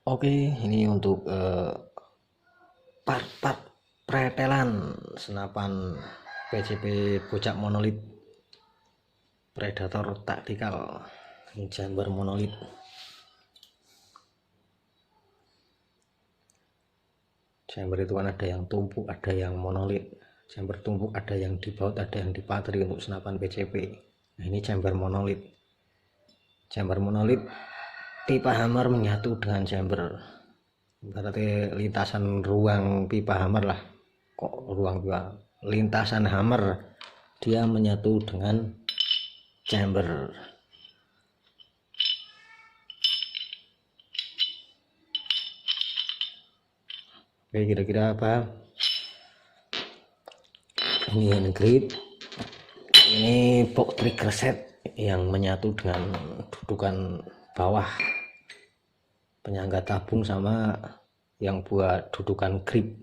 Oke, ini untuk part-part pretelan senapan PCP Bocak Monolit Predator Taktikal. Ini chamber monolit. Chamber itu kan ada yang tumpuk, ada yang monolit. Chamber tumpuk ada yang di baut, ada yang di patri untuk senapan PCP. Nah, ini chamber monolit. Chamber monolit pipa hammer menyatu dengan chamber. Berarti lintasan ruang pipa hammer lah. Kok ruang pipa? Lintasan hammer dia menyatu dengan chamber. Oke, kira-kira apa? Ini hand grip, ini box trigger set yang menyatu dengan dudukan bawah penyangga tabung sama yang buat dudukan grip,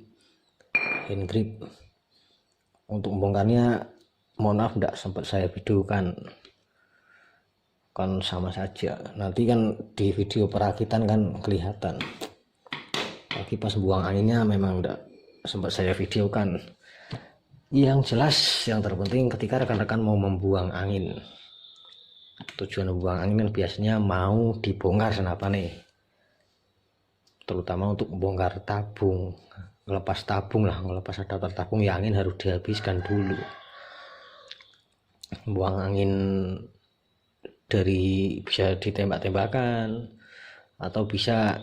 hand grip. Untuk membongkarnya mohon maaf tidak sempat saya videokan, kan sama saja, nanti kan di video perakitan kan kelihatan. Lagi pas buang anginnya memang tidak sempat saya videokan. Yang jelas yang terpenting ketika rekan-rekan mau membuang angin, tujuan membuang angin kan biasanya mau dibongkar senapan nih, terutama untuk membongkar tabung, ngelepas tabung lah, ngelepas adapter tabung ya, angin harus dihabiskan dulu. Buang angin dari bisa ditembak-tembakan atau bisa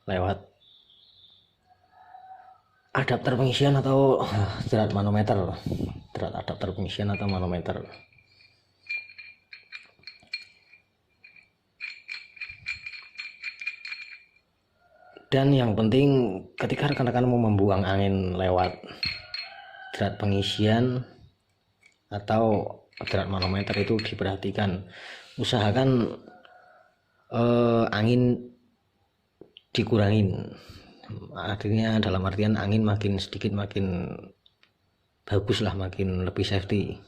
lewat adapter pengisian atau derat manometer, derat adapter pengisian atau manometer. Dan yang penting ketika rekan-rekan mau membuang angin lewat derat pengisian atau derat manometer itu diperhatikan, usahakan angin dikurangin. Artinya dalam artian angin makin sedikit makin bagus lah, makin lebih safety,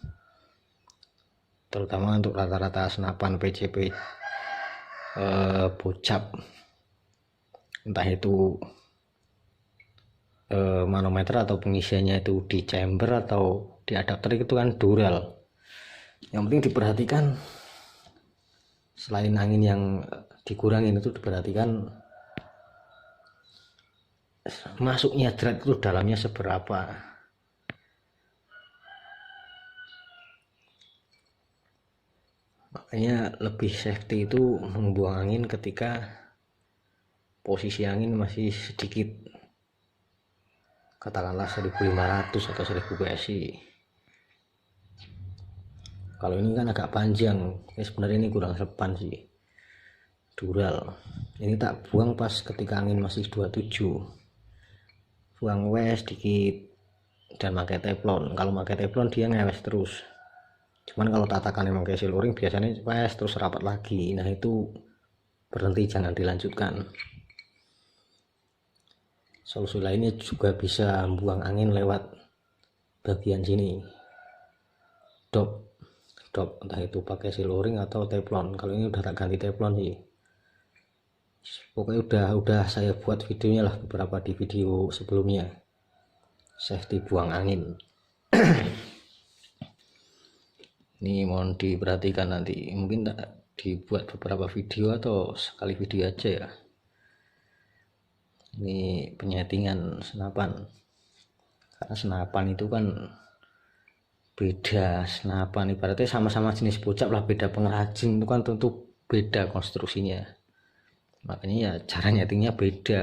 terutama untuk rata-rata senapan PCP bocap, entah itu manometer atau pengisiannya itu di chamber atau di adapter, itu kan dural. Yang penting diperhatikan selain angin yang dikurangin itu diperhatikan masuknya thread itu dalamnya seberapa. Makanya lebih safety itu membuang angin ketika posisi angin masih sedikit, katakanlah 1500 atau 1000 PSI. Kalau ini kan agak panjang, sebenarnya ini kurang sepan sih, dural. Ini tak buang pas ketika angin masih 27, buang wes sedikit dan pakai teflon. Kalau pakai teflon dia ngewes terus, cuman kalau tatakan emang kayak siluring biasanya wes terus rapat lagi. Nah itu berhenti, jangan dilanjutkan. Solusi lainnya juga bisa buang angin lewat bagian sini, dop entah itu pakai siluring atau teflon. Kalau ini udah tak ganti teflon sih, pokoknya udah saya buat videonya lah, beberapa di video sebelumnya, safety buang angin. Ini mohon diperhatikan, nanti mungkin tak dibuat beberapa video atau sekali video aja ya. Ini penyetingan senapan, karena senapan itu kan beda. Senapan ibaratnya sama-sama jenis bocap lah, beda pengrajin itu kan tentu beda konstruksinya, makanya ya cara nyetingnya beda.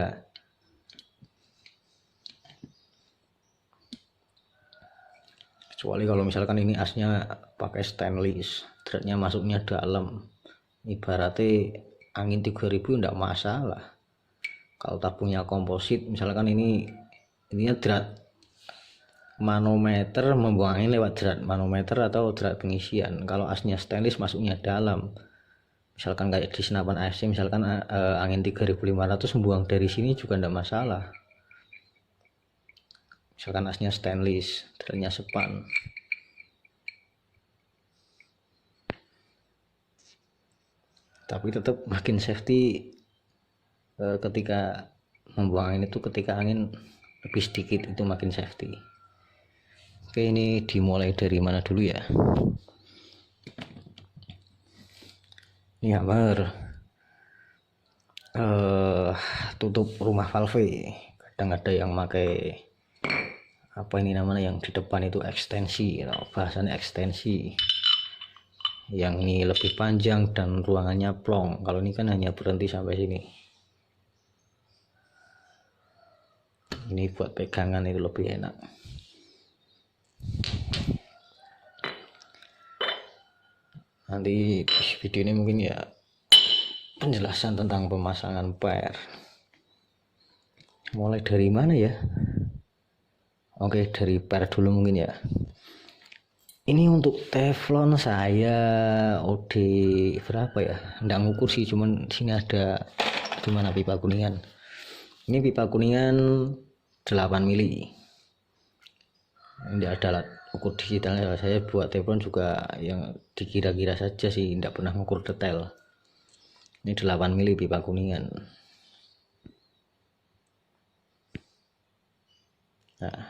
Kecuali kalau misalkan ini asnya pakai stainless, threadnya masuknya dalam, ibaratnya angin 3000 enggak masalah. Kalau tabungnya komposit, misalkan ininya thread manometer, membuang angin lewat thread manometer atau thread pengisian. Kalau asnya stainless masuknya dalam, misalkan kayak di senapan ASC, misalkan angin 3500 membuang dari sini juga enggak masalah, misalkan asnya stainless, threadnya sepan. Tapi tetap makin safety ketika membuang angin itu ketika angin lebih sedikit itu makin safety. Oke, ini dimulai dari mana dulu ya? Ini hammer tutup rumah valve. Kadang ada yang pakai apa ini namanya, yang di depan itu ekstensi, bahasannya ekstensi, yang ini lebih panjang dan ruangannya plong. Kalau ini kan hanya berhenti sampai sini. Ini buat pegangan itu lebih enak. Nanti video ini mungkin ya penjelasan tentang pemasangan per. Mulai dari mana ya? Oke, dari per dulu mungkin ya. Ini untuk teflon saya OD berapa ya? Nggak ngukur sih, cuman sini ada di mana pipa kuningan. Ini pipa kuningan 8 mili. Ini ada alat ukur digitalnya. Saya buat teflon juga yang dikira-kira saja sih, tidak pernah ngukur detail. Ini 8 mili pipa kuningan. Nah,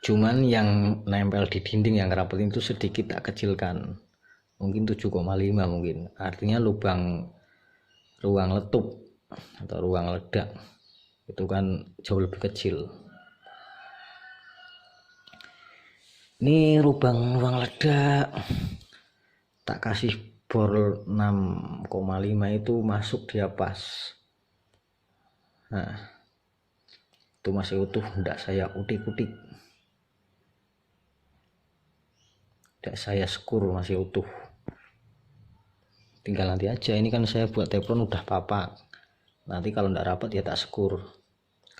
cuman yang nempel di dinding yang rapat itu sedikit tak kecilkan, mungkin 7,5 mungkin. Artinya lubang ruang letup atau ruang ledak itu kan jauh lebih kecil. Ini lubang ruang ledak tak kasih bor 6,5 itu masuk dia pas. Nah, itu masih utuh, tidak saya utik-utik, tidak saya skur, masih utuh. Tinggal nanti aja, ini kan saya buat teflon udah papak, nanti kalau tidak rapat ya tak skur,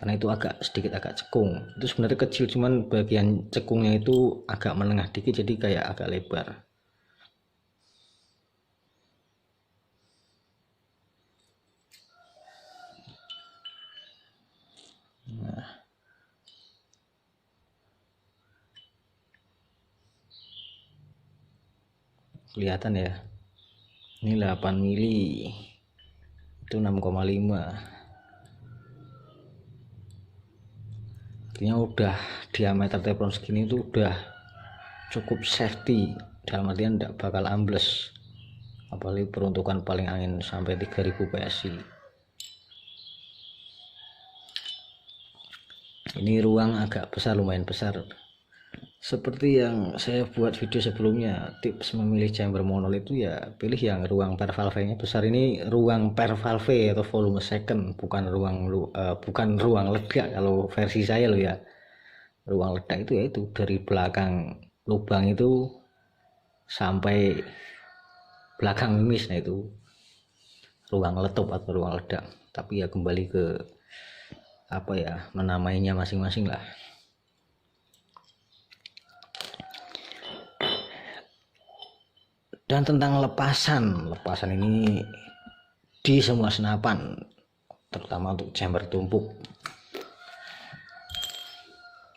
karena itu sedikit agak cekung. Itu sebenarnya kecil, cuman bagian cekungnya itu agak menengah dikit, jadi kayak agak lebar. Nah, kelihatan ya, ini 8 mili itu 6,5. Artinya udah diameter teflon segini itu udah cukup safety, dalam artian tidak bakal ambles, apalagi peruntukan paling angin sampai 3000 PSI. Ini ruang agak besar, lumayan besar. Seperti yang saya buat video sebelumnya, tips memilih chamber monol itu ya pilih yang ruang per valve-nya besar. Ini ruang per valve atau volume second, bukan ruang ledak kalau versi saya loh ya. Ruang ledak itu yaitu dari belakang lubang itu sampai belakang mimis, nah itu ruang letup atau ruang ledak. Tapi ya kembali ke apa ya, menamainya masing-masing lah. Dan tentang lepasan ini di semua senapan, terutama untuk chamber tumpuk.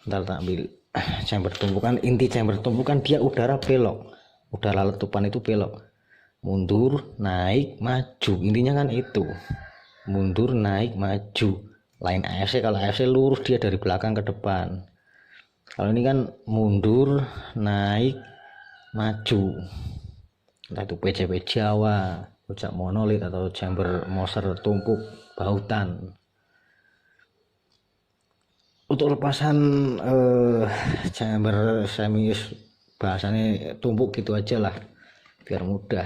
Ntar tak ambil chamber tumpukan. Inti chamber tumpukan dia udara belok, udara letupan itu belok, mundur naik maju, intinya kan itu, mundur naik maju. Lain AFC, kalau AFC lurus dia dari belakang ke depan. Kalau ini kan mundur naik maju, entah itu PCB Jawa, rujak monolit atau chamber Moser tumpuk bahutan. Untuk lepasan chamber semis bahasanya tumpuk gitu aja lah biar mudah.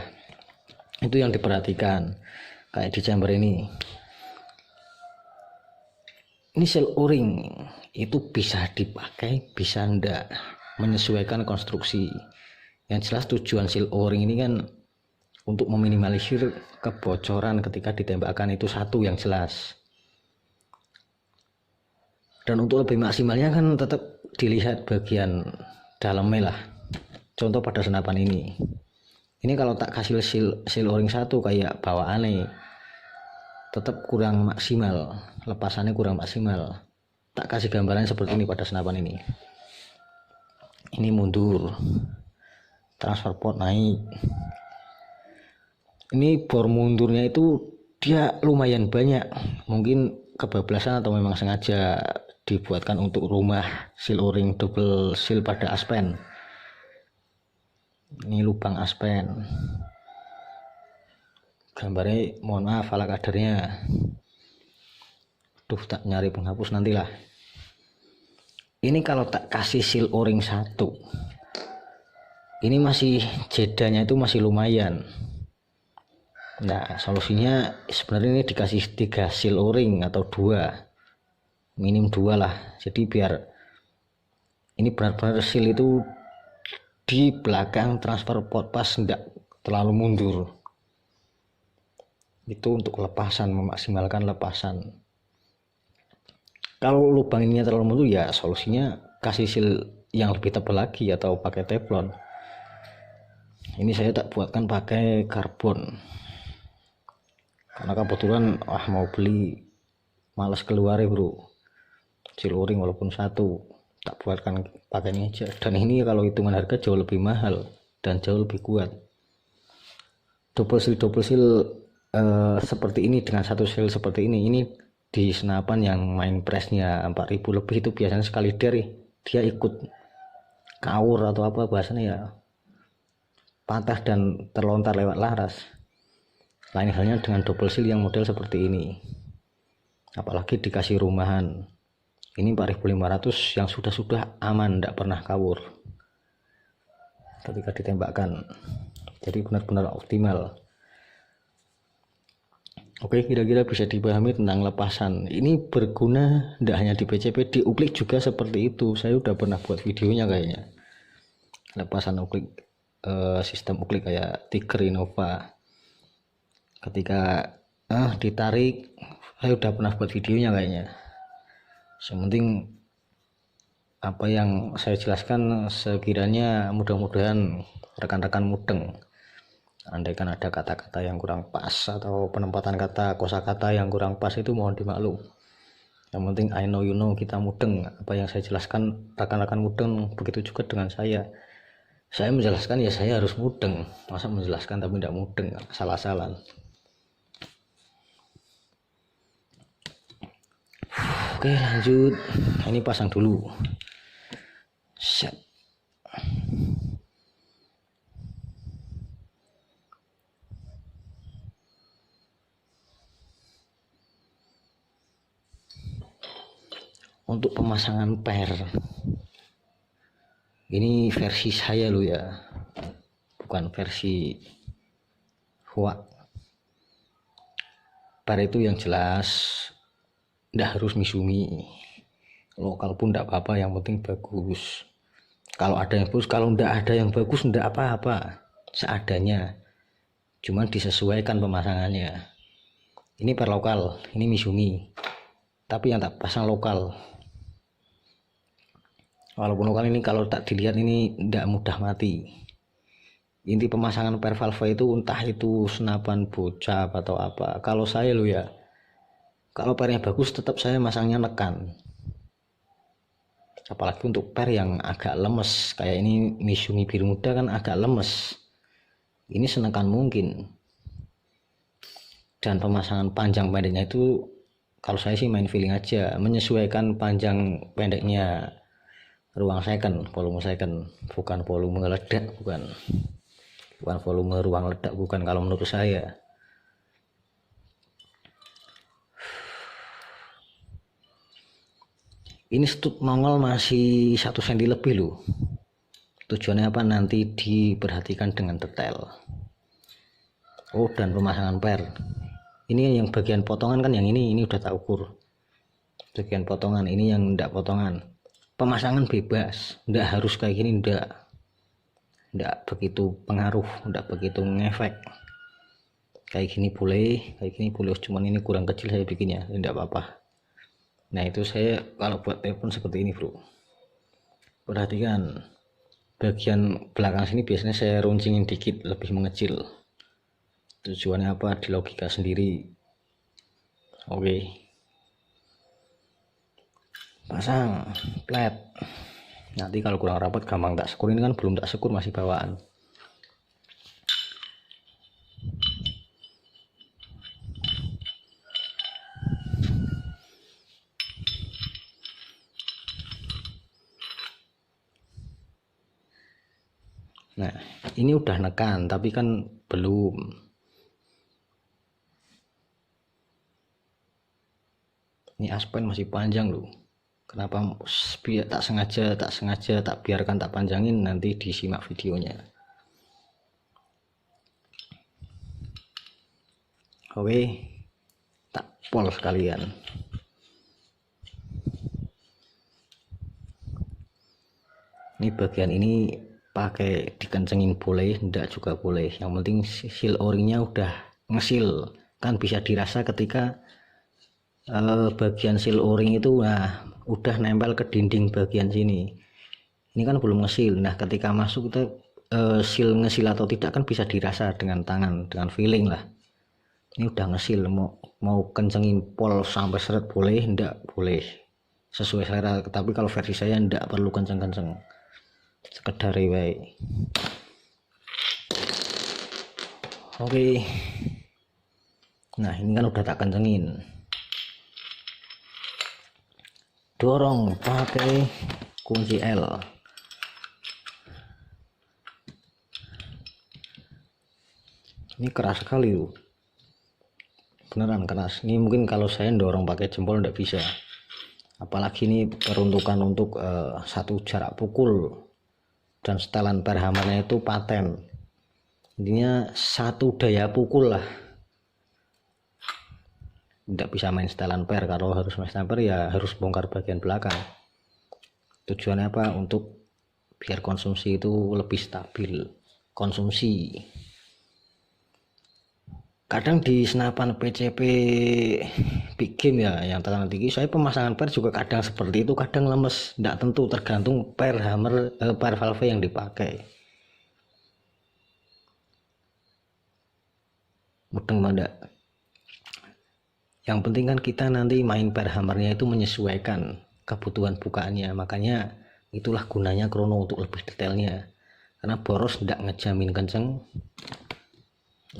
Itu yang diperhatikan kayak di chamber ini. Ini seal o-ring itu bisa dipakai, bisa enggak, menyesuaikan konstruksi. Yang jelas tujuan seal o-ring ini kan untuk meminimalisir kebocoran ketika ditembakkan, itu satu yang jelas. Dan untuk lebih maksimalnya kan tetap dilihat bagian dalamnya lah. Contoh pada senapan ini kalau tak kasih seal o-ring satu kayak bawaannya, tetap kurang maksimal, lepasannya kurang maksimal. Tak kasih gambaran seperti ini pada senapan ini. Ini mundur, transfer port naik. Ini bor mundurnya itu dia lumayan banyak, mungkin kebablasan atau memang sengaja dibuatkan untuk rumah seal o-ring double seal pada aspen. Ini lubang aspen, gambarnya mohon maaf ala kadarnya. Duh, tak nyari penghapus nantilah. Ini kalau tak kasih seal o-ring satu, ini masih jedanya itu masih lumayan. Nah, solusinya sebenarnya ini dikasih 3 seal o-ring atau 2, minim 2 lah. Jadi biar ini benar-benar seal itu di belakang transfer pot pas tidak terlalu mundur. Itu untuk lepasan, memaksimalkan lepasan. Kalau lubang ini terlalu mundur, ya solusinya kasih seal yang lebih tebal lagi atau pakai teflon. Ini saya tak buatkan pakai karbon karena kebetulan mau beli males keluar ya bro. Seal o-ring walaupun satu, tak buatkan pakai ini aja. Dan ini kalau hitungan harga jauh lebih mahal dan jauh lebih kuat. Double seal seperti ini dengan satu seal seperti ini di senapan yang main pressnya 4000 lebih itu biasanya sekali dari dia ikut kaur atau apa bahasanya ya, patah dan terlontar lewat laras. Lain halnya dengan double seal yang model seperti ini, apalagi dikasih rumahan. Ini 4500 yang sudah aman, tidak pernah kabur ketika ditembakkan, jadi benar-benar optimal. Oke, kira-kira bisa dipahami tentang lepasan. Ini berguna tidak hanya di PCP, di uklik juga seperti itu. Saya udah pernah buat videonya kayaknya, lepasan uklik, sistem uklik kayak Tiger Innova. Ketika ditarik, saya udah pernah buat videonya kayaknya. Sementing apa yang saya jelaskan sekiranya mudah-mudahan rekan-rekan mudeng. Andaikan ada kata-kata yang kurang pas atau penempatan kata kosakata yang kurang pas, itu mohon dimaklum. Yang penting I know you know, kita mudeng. Apa yang saya jelaskan rekan-rekan mudeng, begitu juga dengan saya. Saya menjelaskan ya saya harus mudeng. Masa menjelaskan tapi tidak mudeng, salah-salah. Oke, lanjut. Ini pasang dulu. Set. Untuk pemasangan per, ini versi saya lo ya, bukan versi hoak. Per itu yang jelas ndak harus Misumi, lokal pun ndak apa-apa, yang penting bagus. Kalau ada yang bagus, kalau ndak ada yang bagus ndak apa-apa, seadanya, cuman disesuaikan pemasangannya. Ini per lokal, ini Misumi, tapi yang tak pasang lokal. Walaupun lokal ini kalau tak dilihat ini ndak mudah mati. Inti pemasangan per valve itu entah itu senapan bocap atau apa. Kalau saya lo ya, kalau pernya bagus tetap saya masangnya nekan. Apalagi untuk per yang agak lemes kayak ini, Misumi biru muda kan agak lemes, ini senekan mungkin. Dan pemasangan panjang pendeknya itu kalau saya sih main feeling aja, menyesuaikan panjang pendeknya ruang second, volume second, bukan volume ledak, bukan volume ruang ledak, bukan kalau menurut saya. Ini stud nongol masih 1 cm lebih loh. Tujuannya apa? Nanti diperhatikan dengan detail. Oh, dan pemasangan per. Ini yang bagian potongan kan, yang ini udah tak ukur. Bagian potongan ini yang enggak potongan. Pemasangan bebas, enggak harus kayak gini, enggak begitu pengaruh, enggak begitu ngefek. Kayak gini boleh, cuman ini kurang kecil saya bikinnya, enggak apa-apa. Nah itu saya kalau buat telepon seperti ini bro, perhatikan bagian belakang sini biasanya saya runcingin dikit, lebih mengecil. Tujuannya apa? Di logika sendiri. Oke, pasang plat. Nanti kalau kurang rapat gampang tak sekur, ini kan belum tak sekur, masih bawaan. Nah ini udah nekan tapi kan belum. Ini aspen masih panjang loh. Kenapa tak sengaja tak biarkan tak panjangin, nanti disimak videonya. Oke, tak pol sekalian. Ini bagian ini pakai dikencengin boleh, enggak juga boleh. Yang penting seal o-ringnya udah ngesil. Kan bisa dirasa ketika bagian seal o-ring itu udah nempel ke dinding bagian sini. Ini kan belum ngesil. Nah ketika masuk itu seal ngesil atau tidak kan bisa dirasa dengan tangan, dengan feeling lah. Ini udah ngesil, mau kencengin pol sampai seret boleh, enggak boleh, sesuai selera. Tapi kalau versi saya enggak perlu kenceng-kenceng, sekedar wae. Oke, nah ini kan udah tak kencengin. Dorong pakai kunci L. Ini keras sekali tuh, beneran keras. Ini mungkin kalau saya dorong pakai jempol enggak bisa, apalagi ini peruntukan untuk satu jarak pukul dan setelan per hammernya itu paten. Intinya satu daya pukul lah, tidak bisa main setelan per. Kalau harus main setelan per ya harus bongkar bagian belakang. Tujuannya apa? Untuk biar konsumsi itu lebih stabil konsumsi. Kadang di senapan PCP big game ya yang tekanan tinggi, saya pemasangan per juga kadang seperti itu, kadang lemes, tidak tentu, tergantung per hammer per valve yang dipakai. Mudeng mana? Yang penting kan kita nanti main per hammernya itu menyesuaikan kebutuhan bukaannya. Makanya itulah gunanya krono, untuk lebih detailnya. Karena boros tidak ngejamin kenceng,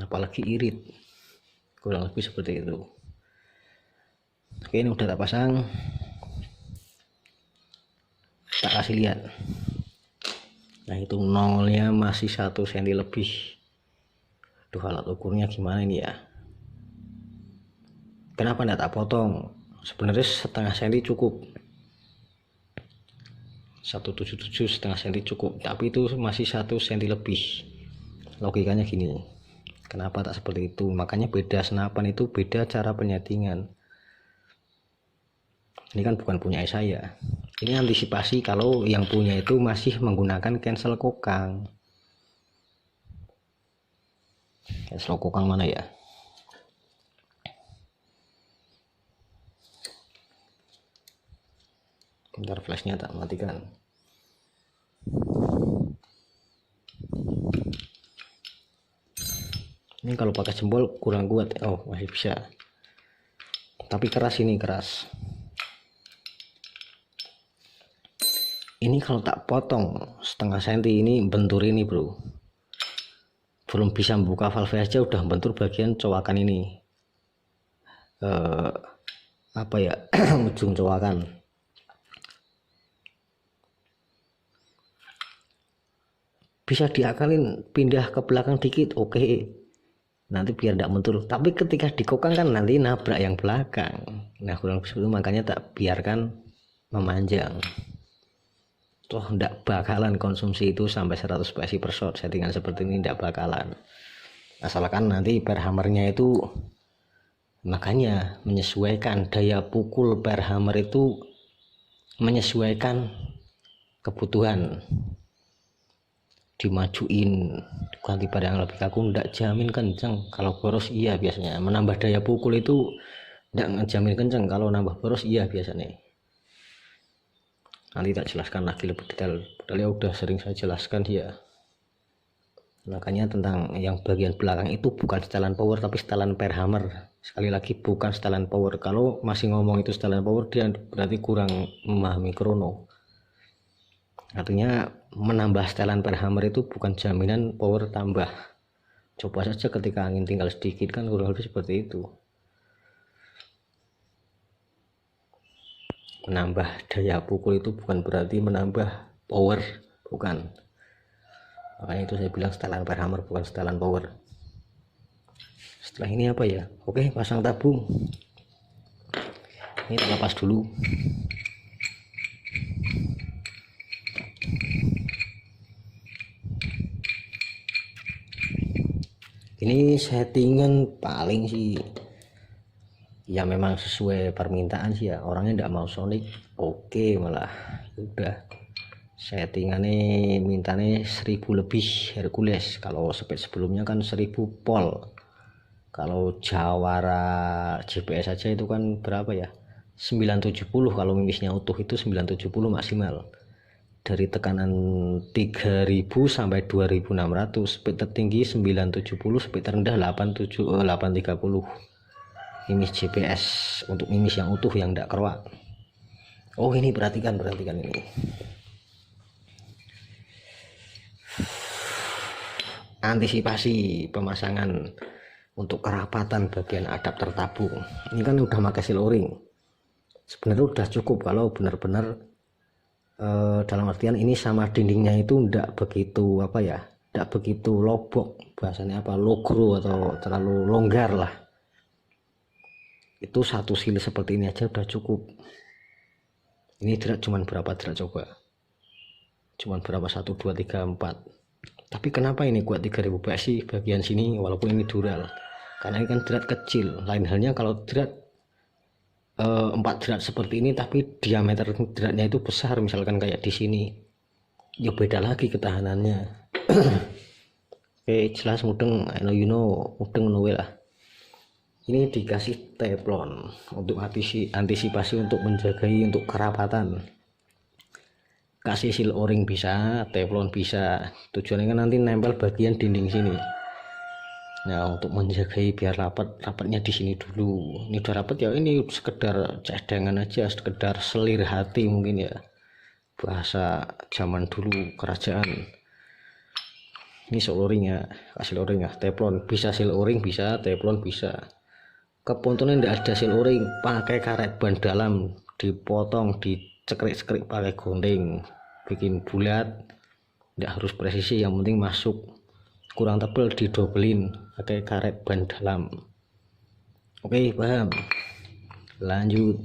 apalagi irit. Kurang lebih seperti itu. Oke, ini udah tak pasang, tak kasih lihat. Nah itu nolnya masih 1 cm lebih. Duh, alat ukurnya gimana ini ya? Kenapa enggak tak potong? Sebenarnya setengah senti cukup, 177 setengah senti cukup, tapi itu masih 1 cm lebih. Logikanya gini, kenapa tak seperti itu? Makanya beda senapan itu beda cara penyetingan. Ini kan bukan punya saya, ini antisipasi kalau yang punya itu masih menggunakan cancel kokang. Cancel kokang mana ya? Bentar, flashnya tak matikan. Ini kalau pakai jempol kurang kuat. Oh masih bisa, tapi keras, ini keras. Ini kalau tak potong setengah senti, ini bentur ini bro, belum bisa membuka valve aja udah bentur bagian cowakan ini. Apa ya, ujung cowakan. Bisa diakalin pindah ke belakang dikit, oke. Nanti biar tidak bentur. Tapi ketika dikokang kan nanti nabrak yang belakang. Nah kurang lebih itu, makanya tak biarkan memanjang. Toh tidak bakalan konsumsi itu sampai 100 PSI per shot. Settingan seperti ini tidak bakalan. Asalkan nanti per hammernya itu, makanya menyesuaikan daya pukul per hammer itu menyesuaikan kebutuhan. Dimajuin, ganti pada yang lebih kaku, ndak jamin kenceng. Kalau boros iya biasanya, menambah daya pukul itu ndak ngejamin kenceng. Kalau nambah boros iya biasanya. Nanti tak jelaskan lagi lebih detail, padahal ya udah sering saya jelaskan ya. Makanya tentang yang bagian belakang itu bukan setelan power tapi setelan per hammer. Sekali lagi bukan setelan power. Kalau masih ngomong itu setelan power, dia berarti kurang memahami krono. Artinya menambah setelan per hammer itu bukan jaminan power tambah. Coba saja ketika angin tinggal sedikit, kan kurang lebih seperti itu. Menambah daya pukul itu bukan berarti menambah power, bukan. Makanya itu saya bilang setelan per hammer bukan setelan power. Setelah ini apa ya? Oke, pasang tabung. Ini kita lepas dulu. Ini settingan paling sih ya memang sesuai permintaan sih ya, orangnya tidak mau Sonic. Oke, malah udah settingannya mintanya 1000 lebih Hercules. Kalau speed sebelumnya kan 1000 pol. Kalau Jawara GPS saja itu kan berapa ya, 970. Kalau mimisnya utuh itu 970 maksimal. Dari tekanan 3000 sampai 2600, speed tertinggi 970, speed terendah 830. Mimis GPS untuk mimis yang utuh yang tidak keruak. Oh ini perhatikan ini. Antisipasi pemasangan untuk kerapatan bagian adapter tabung. Ini kan udah pakai seal o-ring. Sebenarnya udah cukup kalau benar-benar dalam artian ini sama dindingnya itu tidak begitu tidak begitu lobok, bahasanya logro atau terlalu longgar lah. Itu satu seal seperti ini aja udah cukup. Ini drat cuman berapa drat coba? Cuman berapa, 1 2 3 4. Tapi kenapa ini kuat 3000 PS sih bagian sini walaupun ini dural? Karena ini kan drat kecil. Lain halnya kalau drat 4 drat seperti ini tapi diameter dratnya itu besar, misalkan kayak di sini, ya beda lagi ketahanannya. Oke, jelas mudeng, I know you know, mudeng lah. Ini dikasih teflon untuk antisipasi untuk menjagai untuk kerapatan. Kasih seal o-ring bisa, teflon bisa, tujuannya kan nanti nempel bagian dinding sini. Nah, untuk menjagai biar rapatnya di sini dulu. Ini udah rapat ya, ini sekedar cedengan aja, sekedar selir hati mungkin ya, bahasa zaman dulu kerajaan. Ini seal o-ring ya, kasih o-ring ya, teflon bisa, seal o-ring bisa, teflon bisa. Kepontonnya tidak ada seal o-ring, pakai karet ban dalam, dipotong, dicekrik-cekrik pakai gunting, bikin bulat, tidak harus presisi, yang penting masuk. Kurang tebal didobelin pakai karet ban dalam. Oke, paham? Lanjut.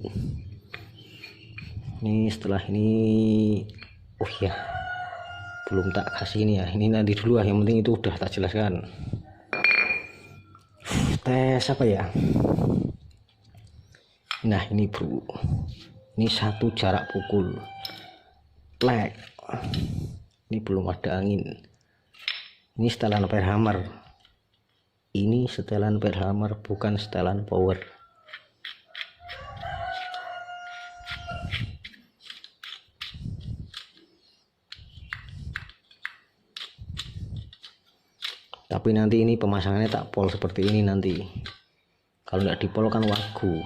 Ini setelah ini, oh ya, belum tak kasih ini ya. Ini nanti dulu ya, yang penting itu udah tak jelaskan. Tes apa ya? Nah ini bro, ini satu jarak pukul plek. Ini belum ada angin. Ini setelan per hammer. Ini setelan per hammer, bukan setelan power. Tapi nanti ini pemasangannya tak pol seperti ini nanti. Kalau nggak dipol kan wagu.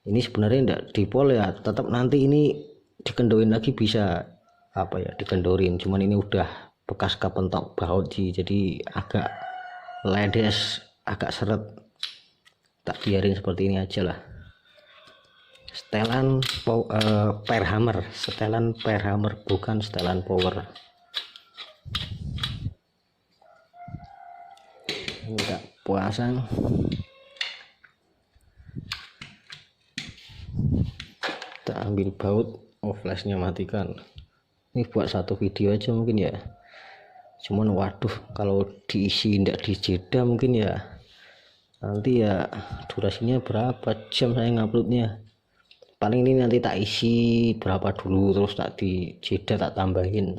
Ini sebenarnya nggak dipol ya, tetap nanti ini dikendorin lagi bisa dikendorin. Cuman ini udah bekas kepentok baut sih, jadi agak ledes, agak seret. Tak biarin seperti ini aja lah. Setelan per hammer, setelan per hammer, bukan setelan power. Enggak pasang. Kita ambil baut, flashnya matikan. Ini buat satu video aja mungkin ya. Cuman waduh, kalau diisi tidak dijeda mungkin ya nanti ya durasinya berapa jam saya nguploadnya. Paling ini nanti tak isi berapa dulu, terus tak dijeda, tak tambahin.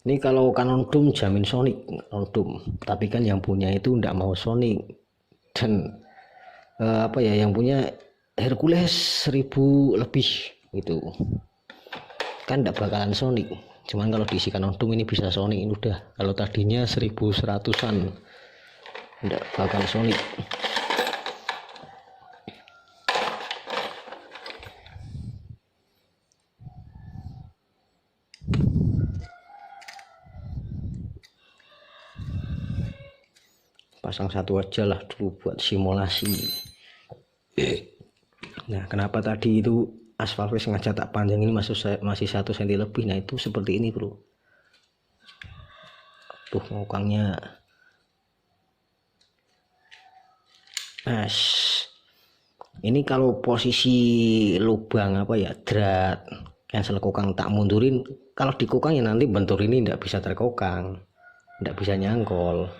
Ini kalau Canon Doom jamin Sonic, Canon Doom. Tapi kan yang punya itu tidak mau Sonic. Dan yang punya Hercules 1000 lebih gitu. Kan tidak bakalan Sonic. Cuman kalau diisi Canon Doom ini bisa Sonic, ini udah. Kalau tadinya 1100-an tidak bakal Sonic. Pasang satu aja lah dulu buat simulasi. Nah, kenapa tadi itu aspal flash sengaja tak panjang ini masih 1 cm lebih. Nah itu seperti ini bro. Tuh ngokangnya. Ini kalau posisi lubang apa ya, drat cancel kokang tak mundurin, kalau dikokang ya nanti bentur ini tidak bisa terkokang, tidak bisa nyangkol.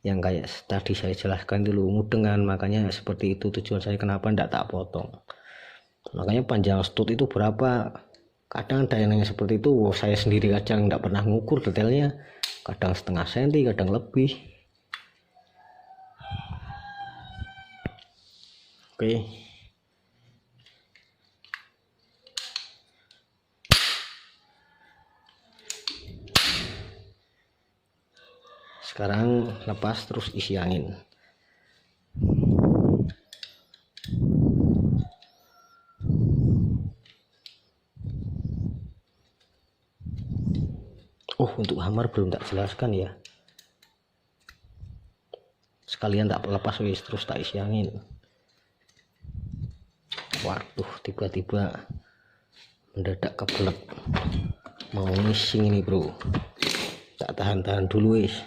Yang kayak tadi saya jelaskan dulu mudengan, makanya seperti itu tujuan saya kenapa tidak tak potong. Makanya panjang stud itu berapa, kadang ada yang nanya seperti itu. Saya sendiri kadang tidak pernah ngukur detailnya, kadang setengah senti, kadang lebih. Oke. Sekarang lepas terus isi angin. Untuk hammer belum tak jelaskan ya. Sekalian tak lepas wis terus tak isi angin. Waduh, tiba-tiba mendadak kebelet mau ngising ini bro. Tak tahan-tahan dulu wis.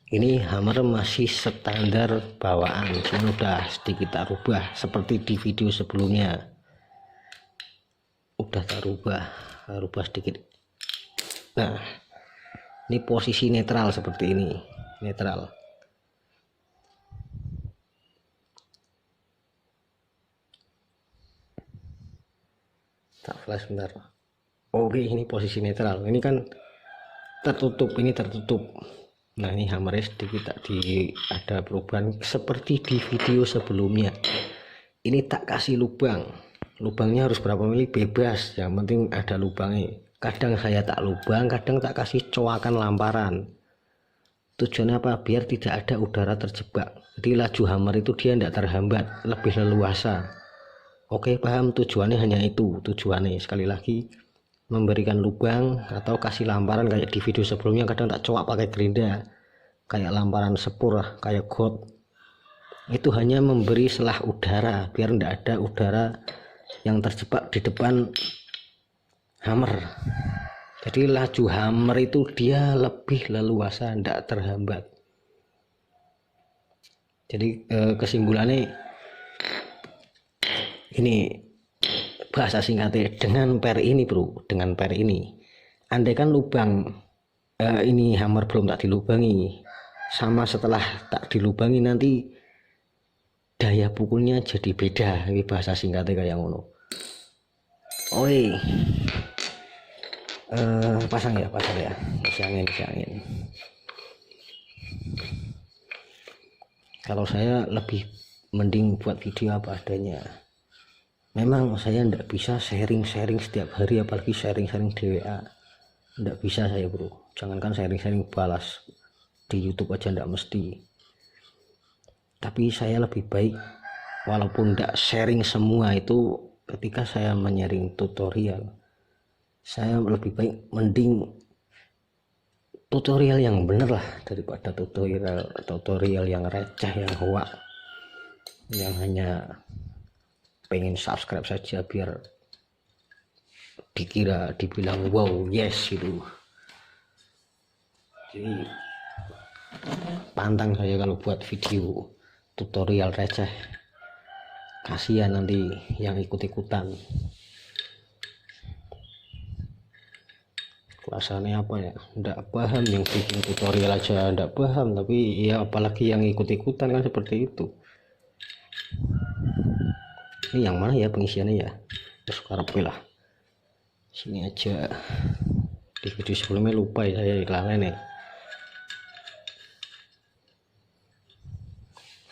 Ini hammer masih standar bawaan, cuma udah sedikit tak rubah seperti di video sebelumnya. Udah tak rubah sedikit. Nah, ini posisi netral seperti ini, netral. Tak flash bentar. Oke, ini posisi netral. Ini kan tertutup, ini tertutup. Nah ini hammernya sedikit tak ada perubahan seperti di video sebelumnya. Ini tak kasih lubang, lubangnya harus berapa mili bebas, yang penting ada lubangnya. Kadang saya tak lubang, kadang tak kasih coakan lamparan. Tujuannya apa? Biar tidak ada udara terjebak, jadi laju hammer itu dia tidak terhambat, lebih leluasa. Oke paham, tujuannya hanya itu tujuannya. Sekali lagi, memberikan lubang atau kasih lamparan kayak di video sebelumnya, kadang tak coak pakai gerinda kayak lamparan sepur kayak got, itu hanya memberi selah udara biar tidak ada udara yang terjebak di depan hammer. Jadi laju hammer itu dia lebih leluasa, tidak terhambat. Jadi kesimpulannya ini bahasa singkatnya, dengan per ini bro, dengan per ini, andaikan lubang ini hammer belum tak dilubangi sama setelah tak dilubangi, nanti daya pukulnya jadi beda. Ini bahasa singkatnya kayak ngono. Oi, pasang ya, isi angin. Kalau saya lebih mending buat video apa adanya. Memang saya tidak bisa sharing setiap hari, apalagi sharing di WA. Tidak bisa saya bro. Jangankan sharing balas di YouTube aja tidak mesti. Tapi saya lebih baik, walaupun tidak sharing semua itu, ketika saya menyaring tutorial, saya lebih baik mending tutorial yang bener lah daripada tutorial yang receh, yang hoak, yang hanya pengen subscribe saja biar dibilang wow yes gitu. Jadi pantang saya kalau buat video tutorial receh, kasihan nanti yang ikut-ikutan. Rasanya apa ya, ndak paham, yang bikin tutorial aja ndak paham, tapi ya apalagi yang ikut-ikutan kan seperti itu. Ini yang mana ya pengisiannya ya, terus karep lah sini aja. Di video sebelumnya lupa ya saya iklannya nih.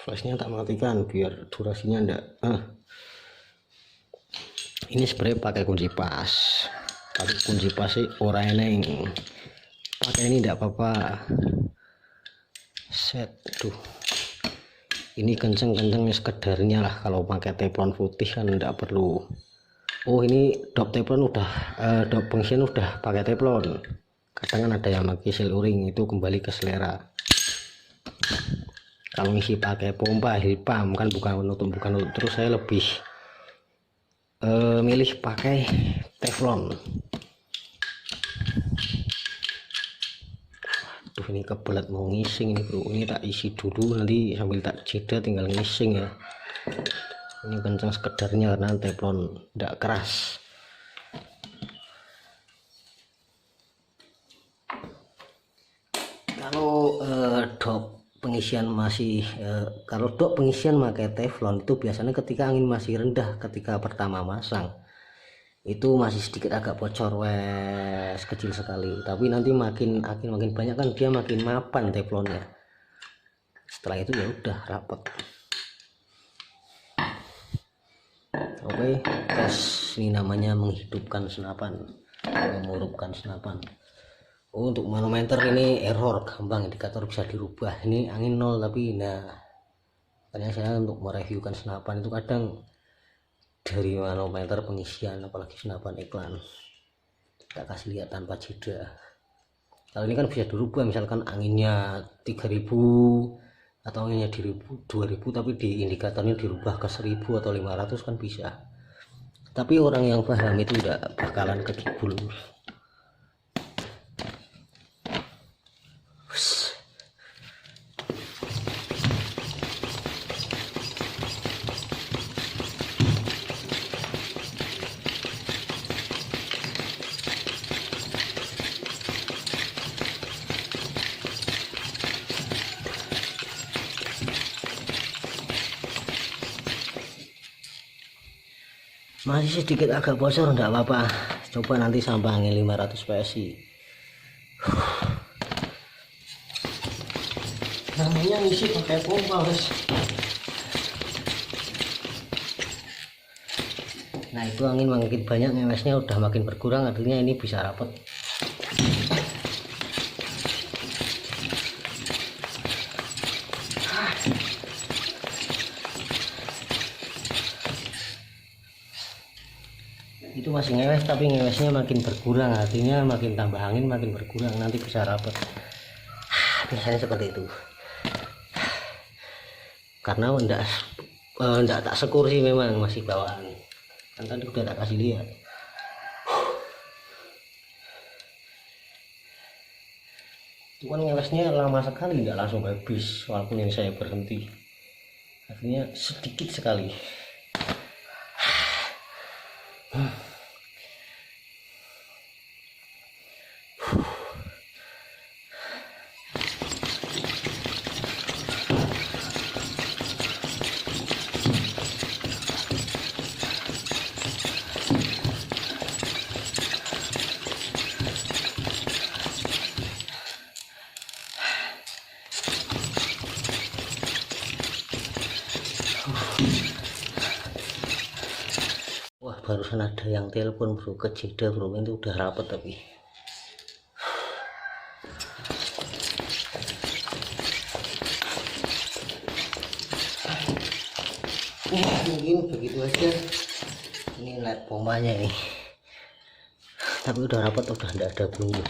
Flashnya tak matikan biar durasinya ndak ini sebenarnya pakai kunci pas, tapi kunci pas sih orang eneng, pakai ini ndak apa-apa. Set tuh, ini kenceng-kenceng sekedarnya lah. Kalau pakai teflon putih kan tidak perlu. Ini dop teflon udah, dop pengisian udah pakai teflon. Kadang kan ada yang pakai seal o-ring, itu kembali ke selera. Kalau ngisi pakai pompa hipam kan bukan penutup terus saya lebih milih pakai teflon. Tuh ini kebelet mau ngising ini bro, ini tak isi dulu nanti sambil tak jeda tinggal ngising ya. Ini kencang sekedarnya karena teflon tidak keras. Kalau dop pengisian masih kalau dok pengisian pakai teflon itu biasanya ketika angin masih rendah, ketika pertama masang itu masih sedikit agak bocor wes kecil sekali, tapi nanti makin banyak kan dia makin mapan teflonnya. Setelah itu ya udah rapet. Oke, tes ini namanya menghidupkan senapan, memurupkan senapan. Oh, untuk manometer ini error, gampang, indikator bisa dirubah. Ini angin nol tapi nah makanya saya untuk mereviewkan senapan itu kadang dari manometer pengisian, apalagi senapan iklan kita kasih lihat tanpa jeda. Kalau ini kan bisa dirubah, misalkan anginnya 3000 atau anginnya di 2000 tapi di indikatornya dirubah ke 1000 atau 500 kan bisa. Tapi orang yang paham itu tidak bakalan kegibul. Masih sedikit agak bocor, enggak apa-apa, coba nanti sampai angin 500 PSI. Namanya ngisi pakai pompa guys. Nah itu angin makin banyak, ngewesnya udah makin berkurang, artinya ini bisa rapet. Itu masih ngewes tapi ngewesnya makin berkurang, artinya makin tambah angin makin berkurang, nanti bisa rapet. Biasanya seperti itu karena enggak tak sekur sih, memang masih bawaan kan tadi udah tak kasih lihat. Cuman ngewesnya lama sekali, enggak langsung habis walaupun yang saya berhenti, artinya sedikit sekali. Wah barusan ada yang telepon bro, ke jeda bro, itu udah rapet tapi mungkin begitu aja. Ini lihat pompanya nih, tapi udah rapet, udah tidak ada bunyi.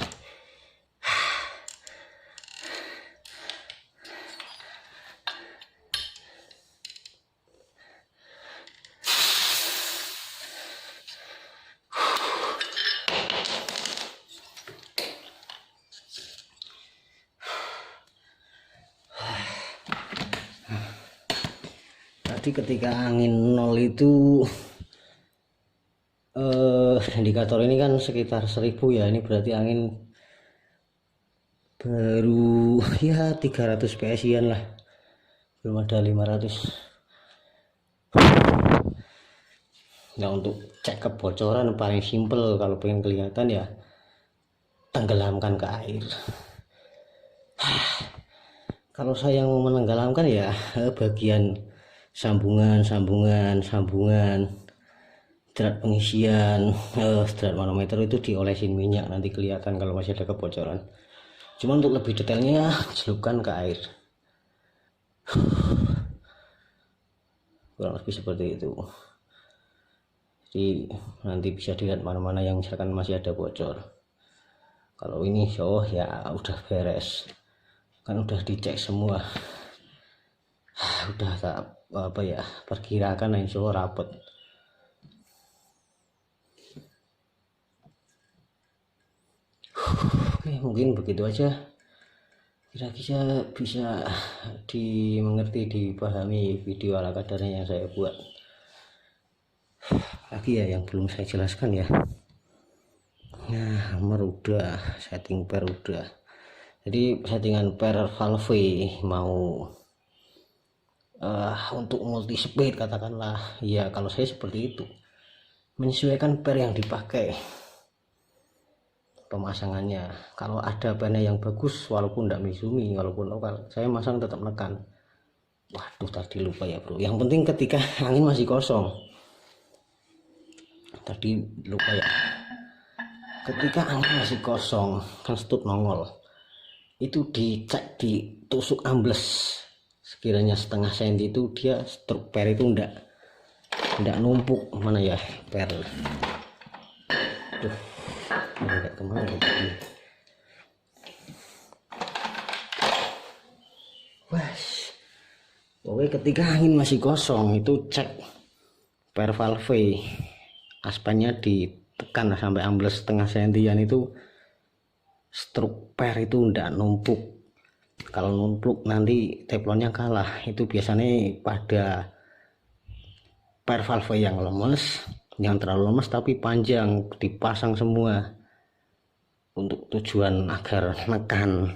Tadi ketika angin nol itu indikator ini kan sekitar 1000 ya, ini berarti angin baru ya 300 PSI-an lah, belum ada 500. Nah untuk cek kebocoran paling simple, kalau pengen kelihatan ya tenggelamkan ke air. Kalau saya mau menenggelamkan ya bagian sambungan drat pengisian, drat manometer itu diolesin minyak, nanti kelihatan kalau masih ada kebocoran. Cuma untuk lebih detailnya celupkan ke air, kurang lebih seperti itu. Jadi nanti bisa dilihat mana-mana yang misalkan masih ada bocor. Kalau ini oh ya udah beres, kan udah dicek semua. udah tak apa ya, perkirakan insya Allah rapet. Oke, mungkin begitu aja, kira-kira bisa dimengerti, dipahami video ala kadarnya yang saya buat. Lagi ya yang belum saya jelaskan ya, nah hammer udah, setting per udah, jadi settingan per valve mau untuk multi speed katakanlah ya, kalau saya seperti itu menyesuaikan per yang dipakai pemasangannya. Kalau ada pernya yang bagus walaupun tidak Mizumi, walaupun lokal, saya masang tetap nekan. Waduh, tadi lupa ya bro, yang penting ketika angin masih kosong, tadi lupa ya, ketika angin masih kosong kan stud nongol, itu dicek, ditusuk ambles sekiranya setengah senti, itu dia struk per itu enggak numpuk. Mana ya per, tuh enggak kemana ini. Oke, ketika angin masih kosong itu cek per valve, aspannya ditekan sampai ambles setengah sentian, itu struk per itu enggak numpuk. Kalau numpuk nanti teflonnya kalah. Itu biasanya pada per valve yang lemes, yang terlalu lemes tapi panjang, dipasang semua untuk tujuan agar nekan.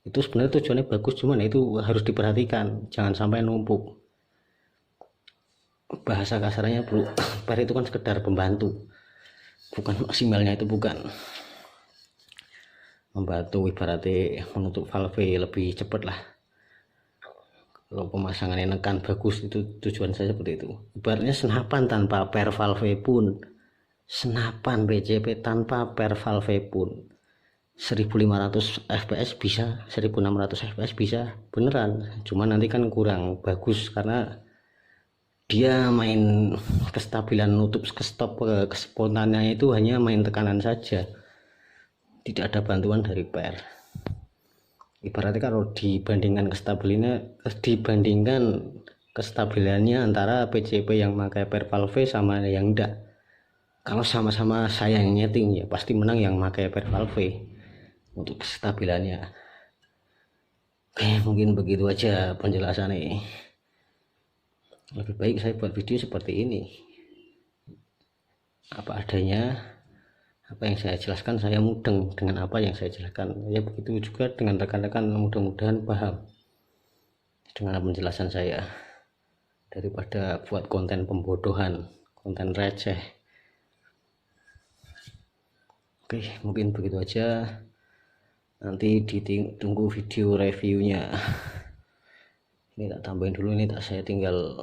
Itu sebenarnya tujuannya bagus, cuman itu harus diperhatikan jangan sampai numpuk. Bahasa kasarnya bro, per itu kan sekedar pembantu, bukan maksimalnya, itu bukan membantu, ibaratnya menutup valve lebih cepat lah. Kalau pemasangannya nekan bagus, itu tujuan saya seperti itu. Ibaratnya senapan tanpa per valve pun, senapan BCP tanpa per valve pun 1500 fps bisa, 1600 fps bisa beneran, cuma nanti kan kurang bagus karena dia main kestabilan nutup ke stop, kespontannya itu hanya main tekanan saja, tidak ada bantuan dari per. Ibaratnya kalau dibandingkan kestabilannya antara PCP yang pakai per valve sama yang enggak, kalau sama-sama saya yang nyeting ya pasti menang yang pakai per valve untuk kestabilannya. Oke, mungkin begitu aja penjelasannya. Lebih baik saya buat video seperti ini, apa adanya, apa yang saya jelaskan saya mudeng dengan apa yang saya jelaskan ya, begitu juga dengan rekan-rekan, mudah-mudahan paham dengan penjelasan saya, daripada buat konten pembodohan, konten receh. Oke, mungkin begitu aja, nanti ditunggu video reviewnya. Ini tak tambahin dulu, ini tak saya tinggal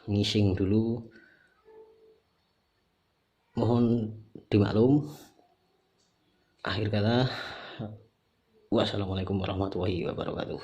ngising dulu, mohon dimaklum. Akhir kata, wassalamualaikum warahmatullahi wabarakatuh.